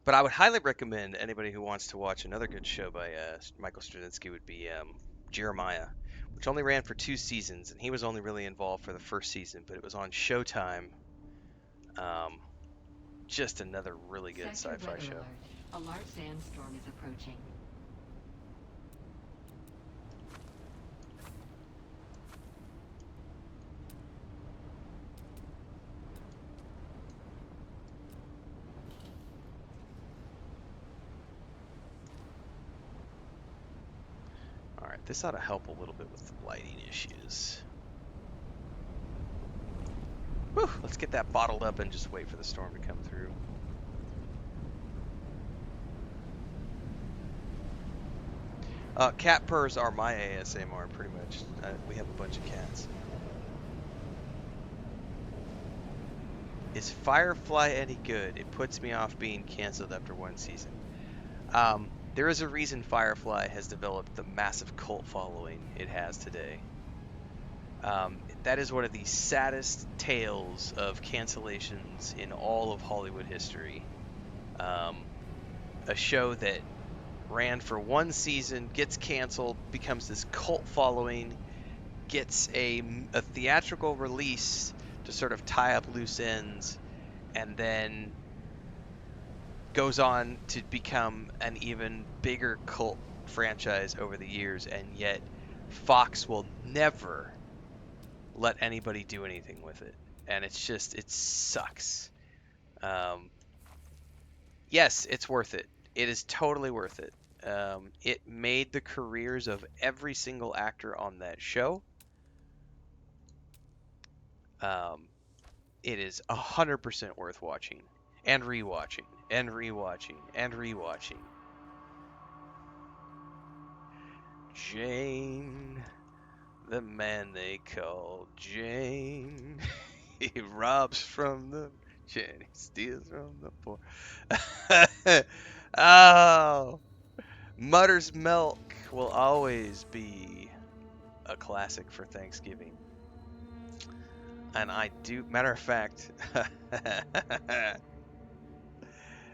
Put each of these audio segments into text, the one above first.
But I would highly recommend anybody who wants to watch another good show by Michael Straczynski would be Jeremiah, which only ran for 2 seasons, and he was only really involved for the first season, but it was on Showtime. Um, just another really good Sector sci-fi weather show. alert. A large sandstorm is approaching. All right, this ought to help a little bit with the lighting issues. Whew, let's get that bottled up and just wait for the storm to come through. Cat purrs are my ASMR, pretty much. We have a bunch of cats. Is Firefly any good? It puts me off being canceled after 1 season. There is a reason Firefly has developed the massive cult following it has today. That is one of the saddest tales of cancellations in all of Hollywood history. Um, a show that ran for 1 season, gets canceled, becomes this cult following, gets a theatrical release to sort of tie up loose ends, and then goes on to become an even bigger cult franchise over the years, and yet Fox will never let anybody do anything with it. And it's just, it sucks. Um, yes, it's worth it. It is totally worth it. It made the careers of every single actor on that show. Um, it is 100% worth watching and rewatching and rewatching and rewatching. Jane, the man they call Jane. He robs from the Jane, he steals from the poor. Oh, Mutter's Milk will always be a classic for Thanksgiving. And I do, matter of fact,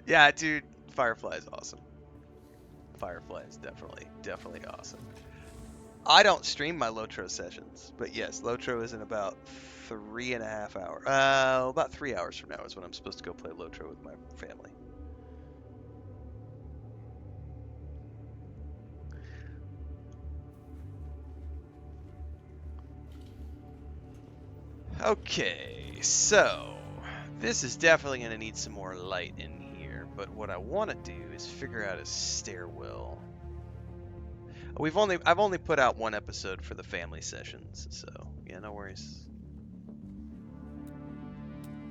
yeah, dude, Firefly is awesome. Firefly is definitely awesome. I don't stream my Lotro sessions, but yes, Lotro is in about 3.5 hours. About 3 hours from now is when I'm supposed to go play Lotro with my family. Okay, so this is definitely going to need some more light in here, but what I want to do is figure out a stairwell. I've only put out one episode for the family sessions, so yeah, no worries.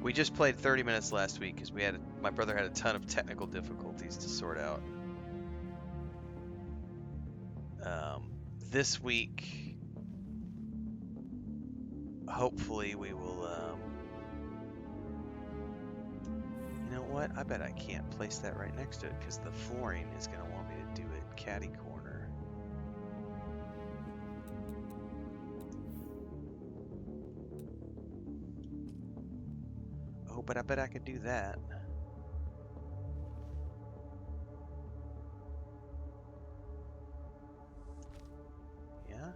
We just played 30 minutes last week because my brother had a ton of technical difficulties to sort out. Um, this week, hopefully, we will. You know what? I bet I can't place that right next to it because the flooring is going to want me to do it catty corner. Oh, but I bet I could do that. Yeah?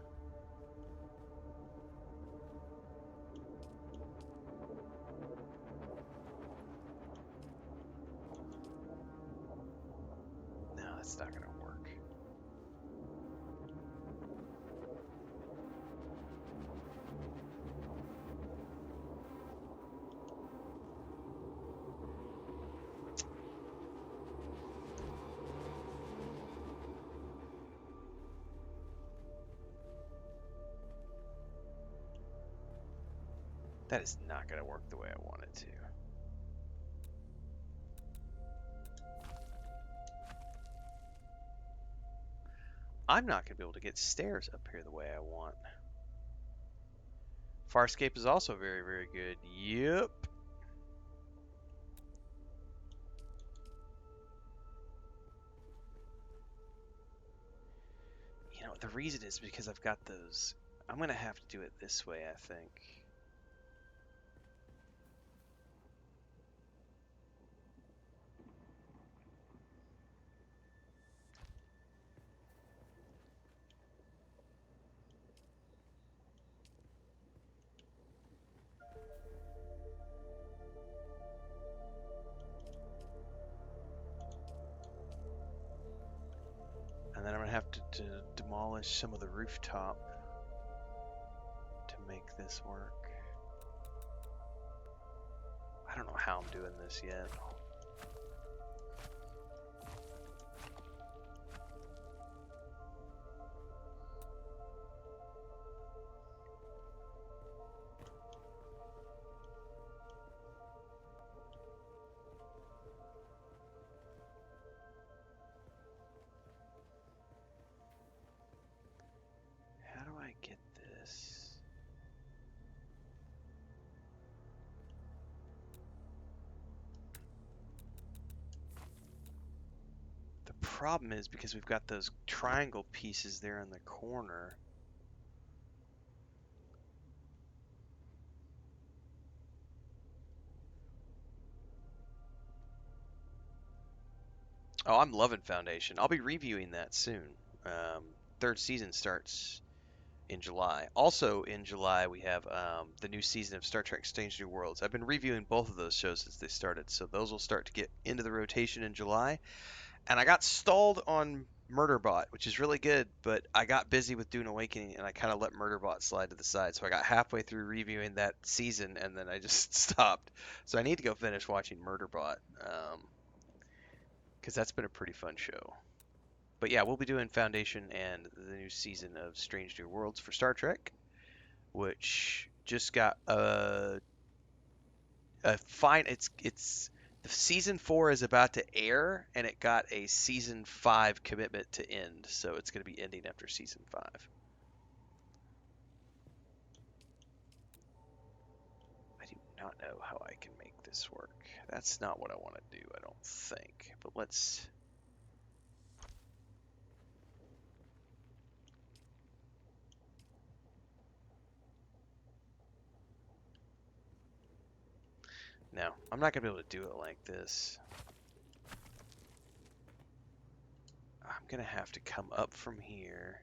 No, that's not going to work. That is not going to work the way I want it to. I'm not going to be able to get stairs up here the way I want. Farscape is also very, very good. Yep. You know, the reason is because I've got those. I'm going to have to do it this way, I think. then I'm going to have to demolish some of the rooftop to make this work. I don't know how I'm doing this yet. How do I get this? The problem is because we've got those triangle pieces there in the corner. Oh, I'm loving Foundation. I'll be reviewing that soon. Third season starts in July. Also in July, we have the new season of Star Trek Strange New Worlds. I've been reviewing both of those shows since they started, so those will start to get into the rotation in July. And I got stalled on Murderbot, which is really good, but I got busy with Dune Awakening and I kind of let Murderbot slide to the side. So I got halfway through reviewing that season and then I just stopped. So I need to go finish watching Murderbot because that's been a pretty fun show. But yeah, we'll be doing Foundation and the new season of Strange New Worlds for Star Trek, which just got a fine. It's the season 4 is about to air, and it got a season 5 commitment to end, so it's going to be ending after season 5. I do not know how I can make this work. That's not what I want to do, I don't think. But let's. No, I'm not going to be able to do it like this. I'm going to have to come up from here.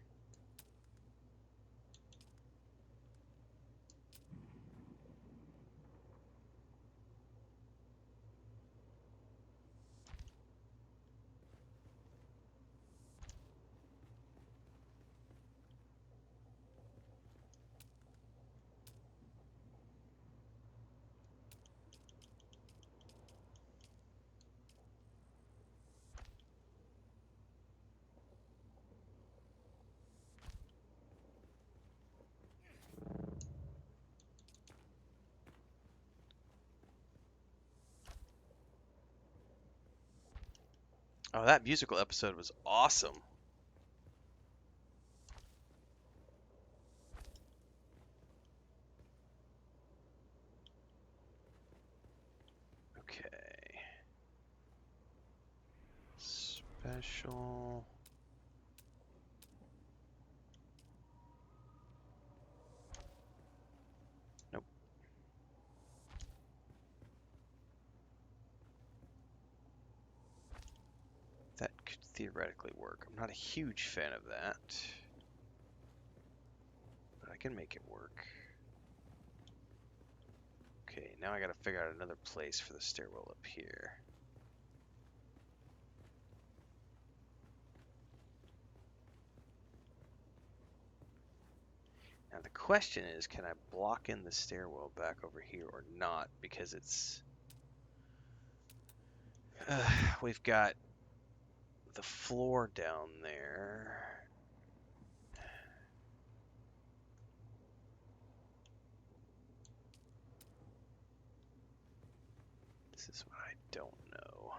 Oh, that musical episode was awesome. Okay. Special. Nope. That could theoretically work. I'm not a huge fan of that, but I can make it work. Okay, now I gotta figure out another place for the stairwell up here. Now the question is, can I block in the stairwell back over here or not? Because it's... we've got the floor down there. This is what I don't know.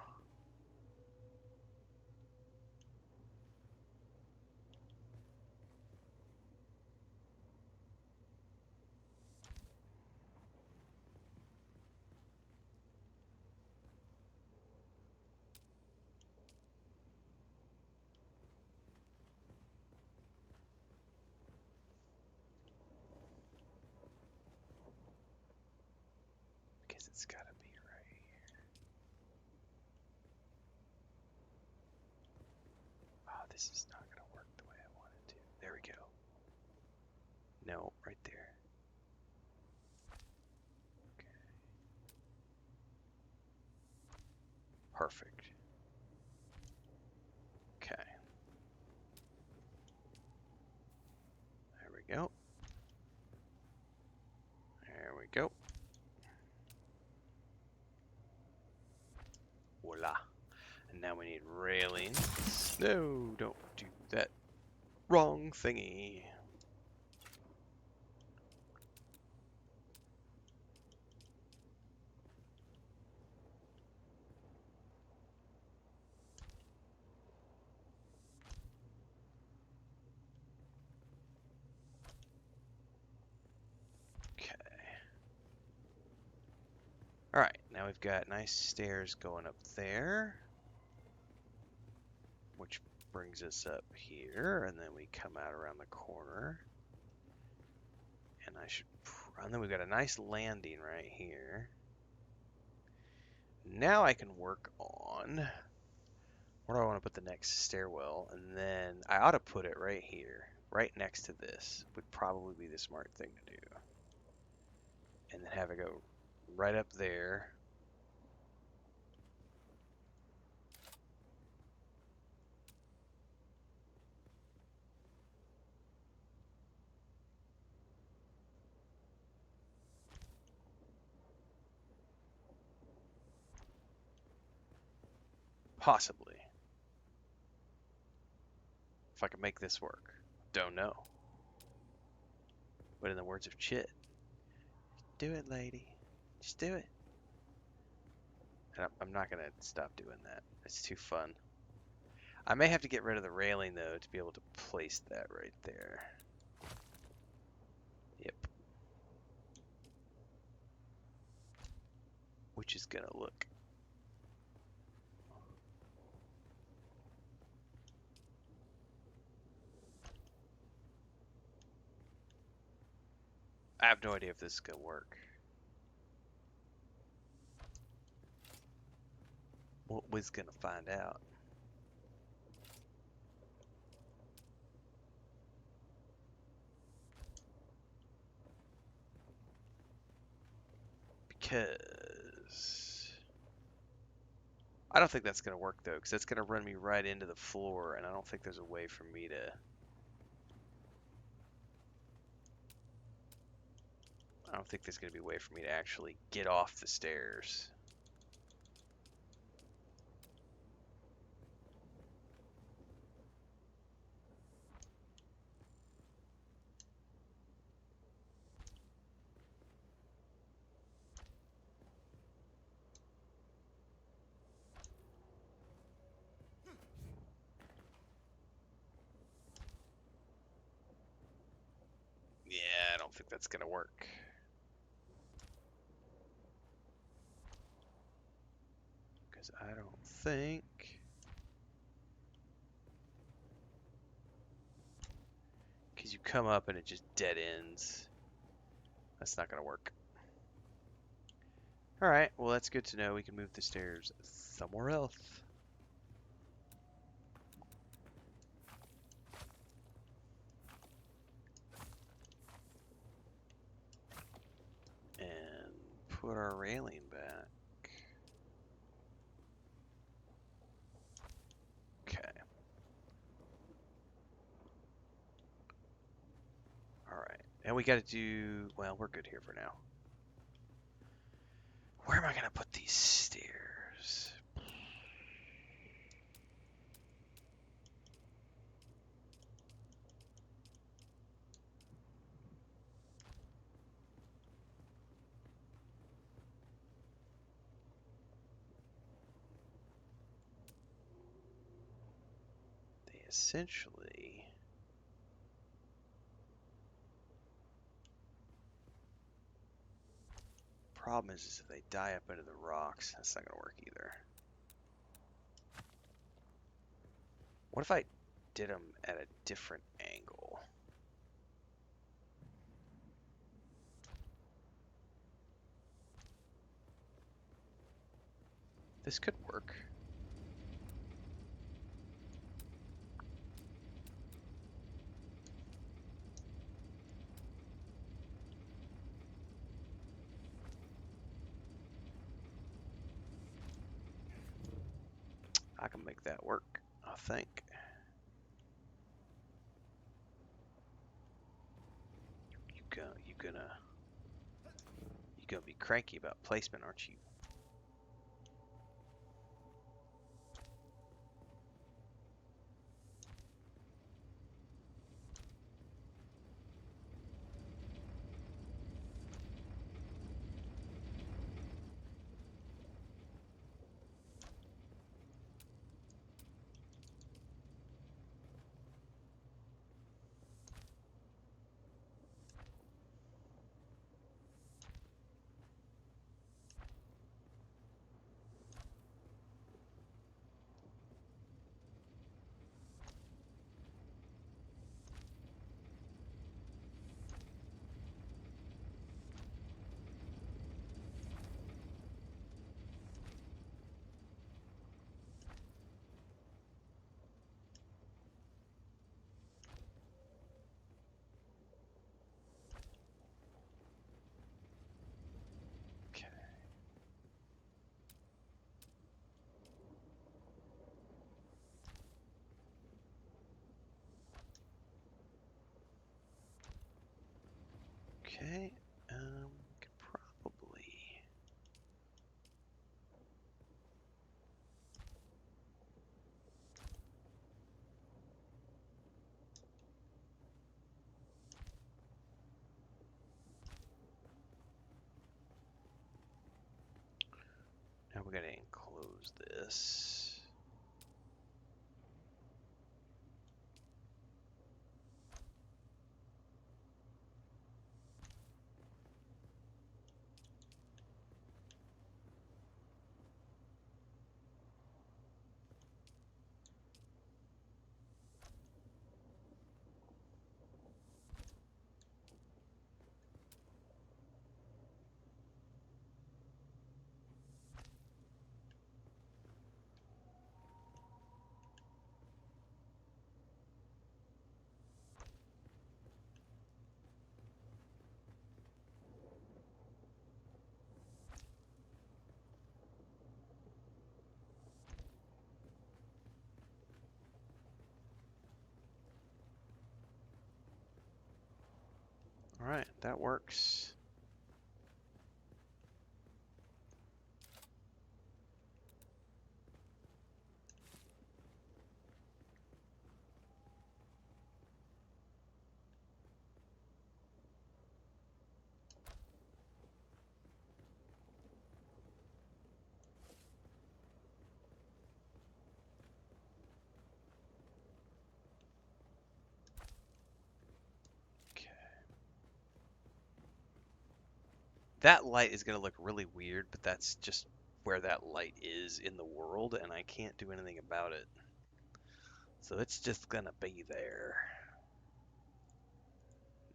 Because it's gotta be right here. Oh, this is not gonna work the way I want it to. There we go. No, right there. Okay. Perfect. Okay. go. There we go. Voila. And now we need railings. No, don't do that wrong thingy. Okay. Alright, now we've got nice stairs going up there, which brings us up here, and then we come out around the corner. And then we've got a nice landing right here. Now I can work on where do I want to put the next stairwell, and then I ought to put it right here, right next to this would probably be the smart thing to do. And then have it go right up there. Possibly. If I can make this work. Don't know. But in the words of Chit, do it, lady. Just do it. And I'm not going to stop doing that. It's too fun. I may have to get rid of the railing, though, to be able to place that right there. Yep. Which is going to look... I have no idea if this is going to work. Well, we're going to find out. Because... I don't think that's going to work, though, because that's going to run me right into the floor, and I don't think there's a way for me to... I don't think there's going to be a way for me to actually get off the stairs. Yeah, I don't think that's going to work. Because I don't think... Because you come up and it just dead ends. That's not going to work. Alright, well that's good to know. We can move the stairs somewhere else. And put our railing back. Okay. Alright. And we gotta do... Well, we're good here for now. Where am I gonna put these stairs? They essentially... Problem is if they die up into the rocks, that's not gonna work either. What if I did them at a different angle? This could work. I can make that work, I think. gonna be cranky about placement, aren't you? Okay. Okay. Could probably. Now we're gonna enclose this. All right, that works. Okay. That light is gonna look really weird, but that's just where that light is in the world, and I can't do anything about it. So it's just gonna be there,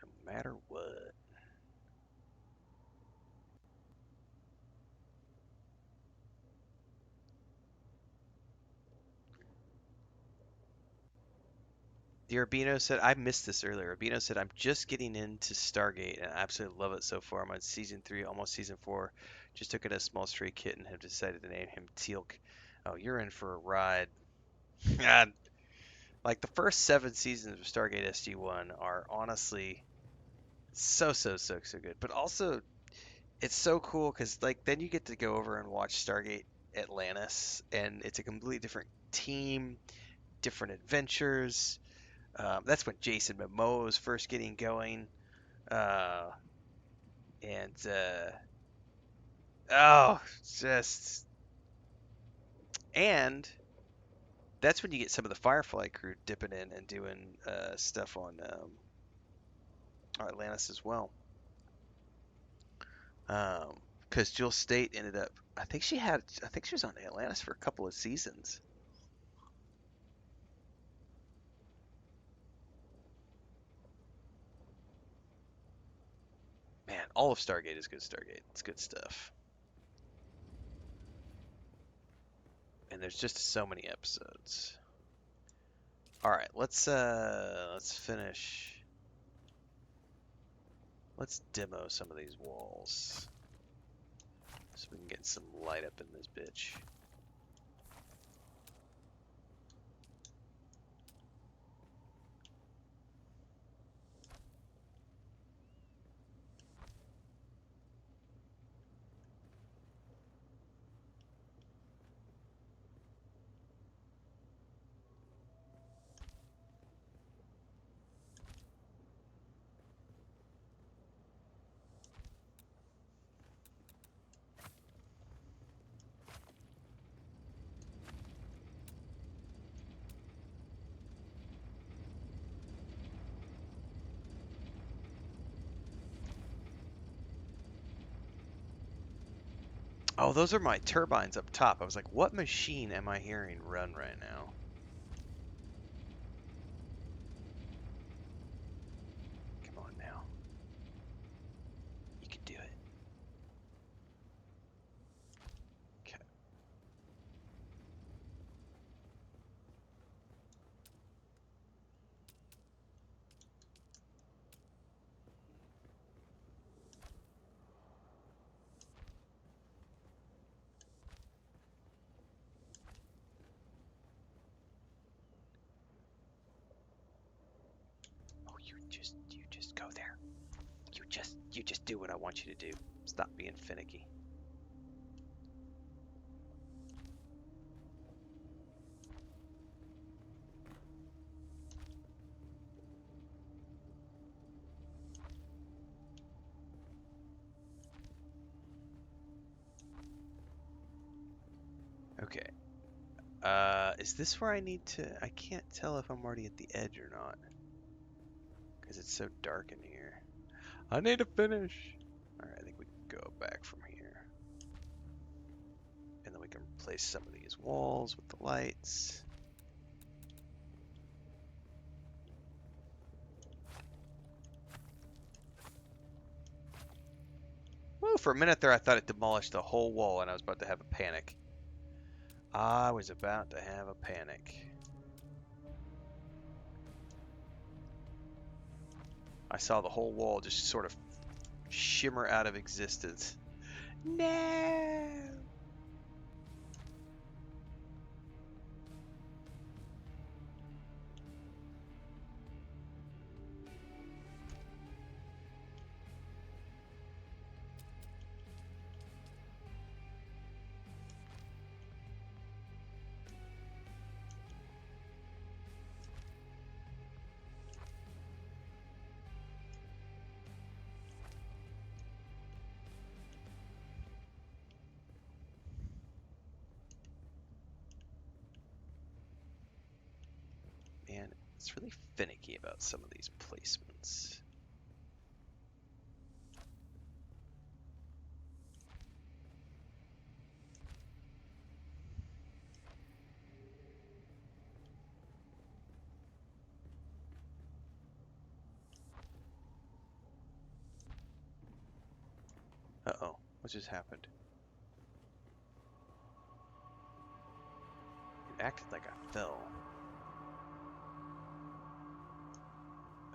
no matter what. The Urbino said, I missed this earlier. Urbino said, I'm just getting into Stargate and I absolutely love it so far. I'm on season 3, almost season 4. Just took in a small stray kitten and have decided to name him Teal'c. Oh, you're in for a ride. God, like the first 7 seasons of Stargate SG-1 are honestly so good. But also, it's so cool because like then you get to go over and watch Stargate Atlantis, and it's a completely different team, different adventures. That's when Jason Momoa was first getting going, uh, and oh, just and that's when you get some of the Firefly crew dipping in and doing stuff on Atlantis as well. Because Jill State ended up, I think she was on Atlantis for a couple of seasons. Man, all of Stargate is good Stargate. It's good stuff. And there's just so many episodes. All right, let's finish. Let's demo some of these walls so we can get some light up in this bitch. Oh, those are my turbines up top. I was like, what machine am I hearing run right now? Come on now. You can do it. Okay. Oh, you just go there. You just do what I want you to do. Stop being finicky. Okay. Is this where I need to? I can't tell if I'm already at the edge or not, because it's so dark in here. I need to finish. All right, I think we can go back from here, and then we can replace some of these walls with the lights. Whoa! For a minute there, I thought it demolished the whole wall, and I was about to have a panic. I was about to have a panic. I saw the whole wall just sort of shimmer out of existence. No! Man, it's really finicky about some of these placements. Uh-oh, what just happened? It acted like I fell.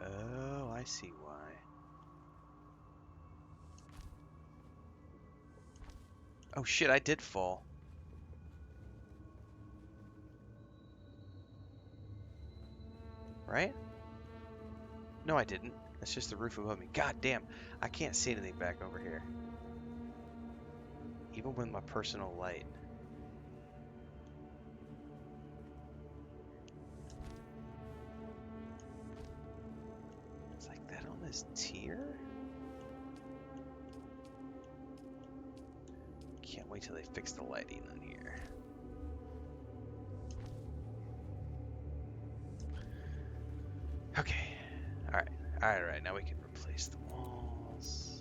Oh, I see why. Oh shit, I did fall. Right? No, I didn't. That's just the roof above me. God damn, I can't see anything back over here. Even with my personal light. It's like that on this tier? Can't wait till they fix the lighting in here. Okay. Alright. Alright, now we can replace the walls.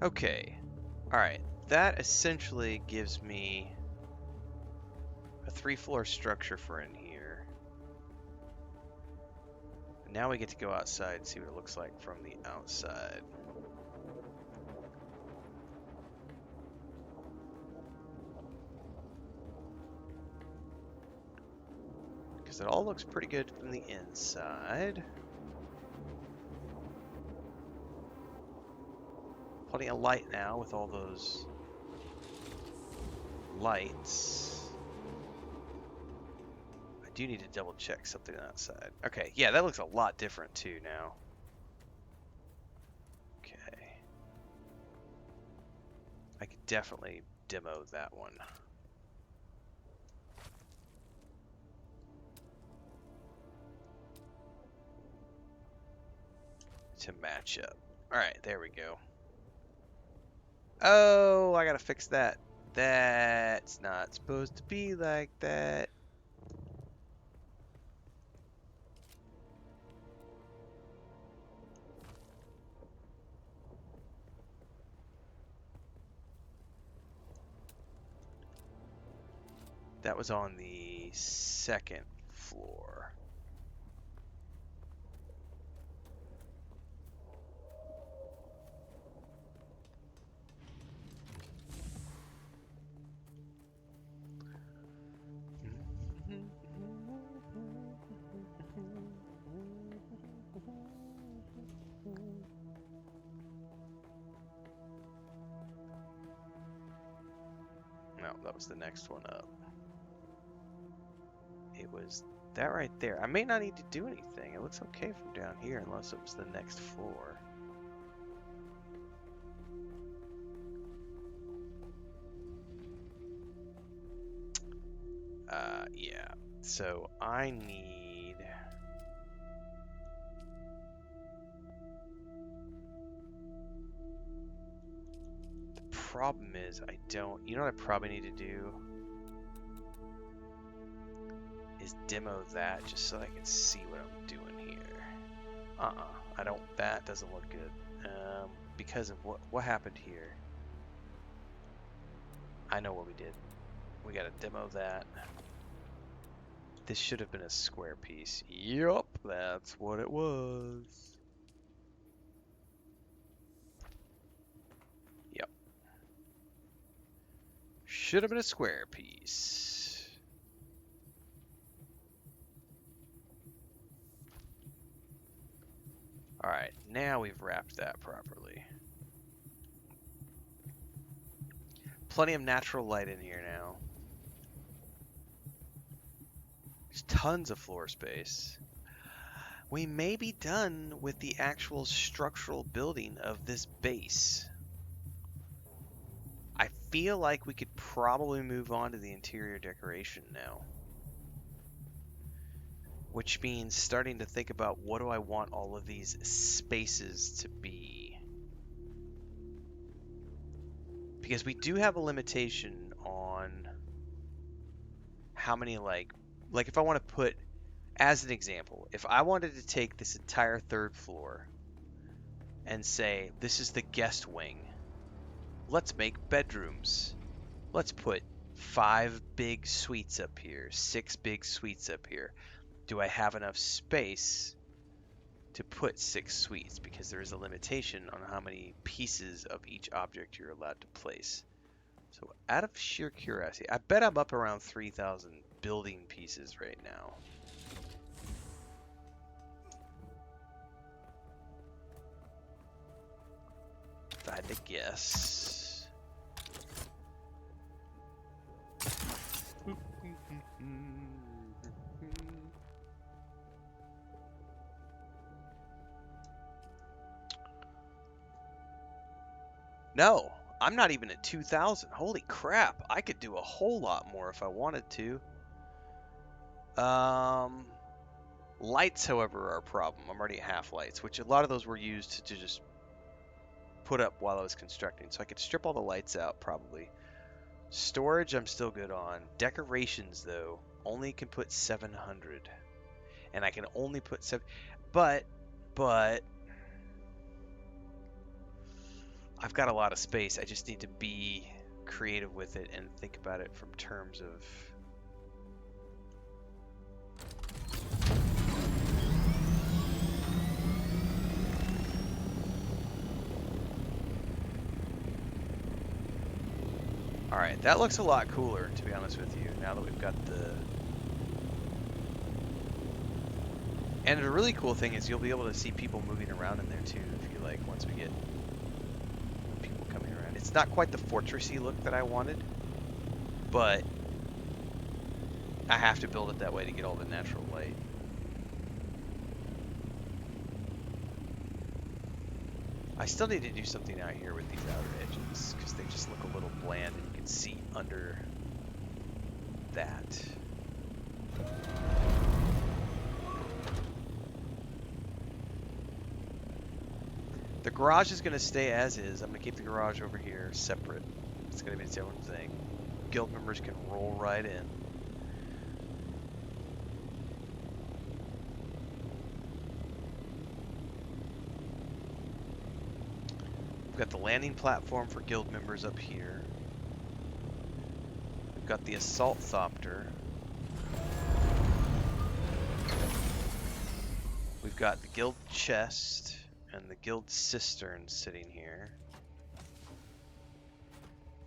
Okay. Alright. That essentially gives me a 3-floor structure for in here. And now we get to go outside and see what it looks like from the outside. Because it all looks pretty good from the inside. plenty of light now with all those lights. I do need to double check something outside. Okay, yeah, that looks a lot different too now. Okay. I could definitely demo that one. To match up. Alright, there we go. Oh, I gotta fix that. That's not supposed to be like that. That was on the second floor. No, that was the next one up. It was that right there. I may not need to do anything. It looks okay from down here unless it was the next floor. Yeah. So I need... The problem is I don't... You know what I probably need to do? Is demo that just so I can see what I'm doing here. I don't... That doesn't look good. Because of what happened here. I know what we did. We gotta demo that. This should have been a square piece. Yup, that's what it was. Yep. Should have been a square piece. Alright, now we've wrapped that properly. Plenty of natural light in here now. There's tons of floor space. We may be done with the actual structural building of this base. I feel like we could probably move on to the interior decoration now. Which means starting to think about what do I want all of these spaces to be. Because we do have a limitation on how many like if I want to put, as an example, if I wanted to take this entire third floor and say, this is the guest wing, let's make bedrooms. Let's put 5 big suites up here, 6 big suites up here. Do I have enough space to put 6 suites? Because there is a limitation on how many pieces of each object you're allowed to place. So out of sheer curiosity, I bet I'm up around 3,000 building pieces right now. If I had to guess. No, I'm not even at 2,000. Holy crap, I could do a whole lot more if I wanted to. Lights, however, are a problem. I'm already at half lights, which a lot of those were used to just put up while I was constructing. So I could strip all the lights out, probably. Storage, I'm still good on. Decorations, though, only can put 700. And I can only put 7... But... I've got a lot of space. I just need to be creative with it and think about it from terms of... Alright, that looks a lot cooler, to be honest with you, now that we've got the... And the really cool thing is you'll be able to see people moving around in there too, if you like, once we get people not quite the fortressy look that I wanted, but I have to build it that way to get all the natural light. I still need to do something out here with these outer edges because they just look a little bland and you can see under that. The garage is going to stay as is. I'm going to keep the garage over here separate. It's going to be its own thing. Guild members can roll right in. We've got the landing platform for guild members up here. We've got the assault thopter. We've got the guild chest and the guild cistern sitting here.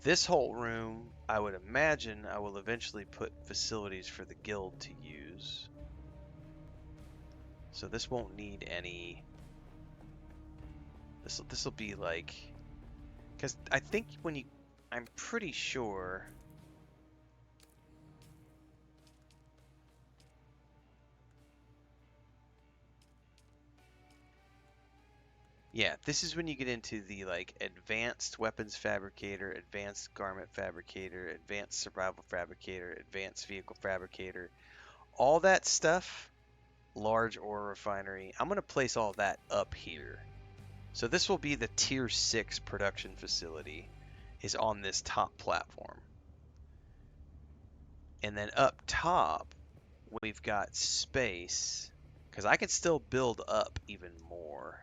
This whole room, I would imagine I will eventually put facilities for the guild to use. So this won't need any. This will be like, because I think when you, I'm pretty sure. Yeah, this is when you get into the like advanced weapons fabricator, advanced garment fabricator, advanced survival fabricator, advanced vehicle fabricator, all that stuff, large ore refinery. I'm going to place all that up here. So this will be the tier 6 production facility is on this top platform. And then up top, we've got space because I can still build up even more.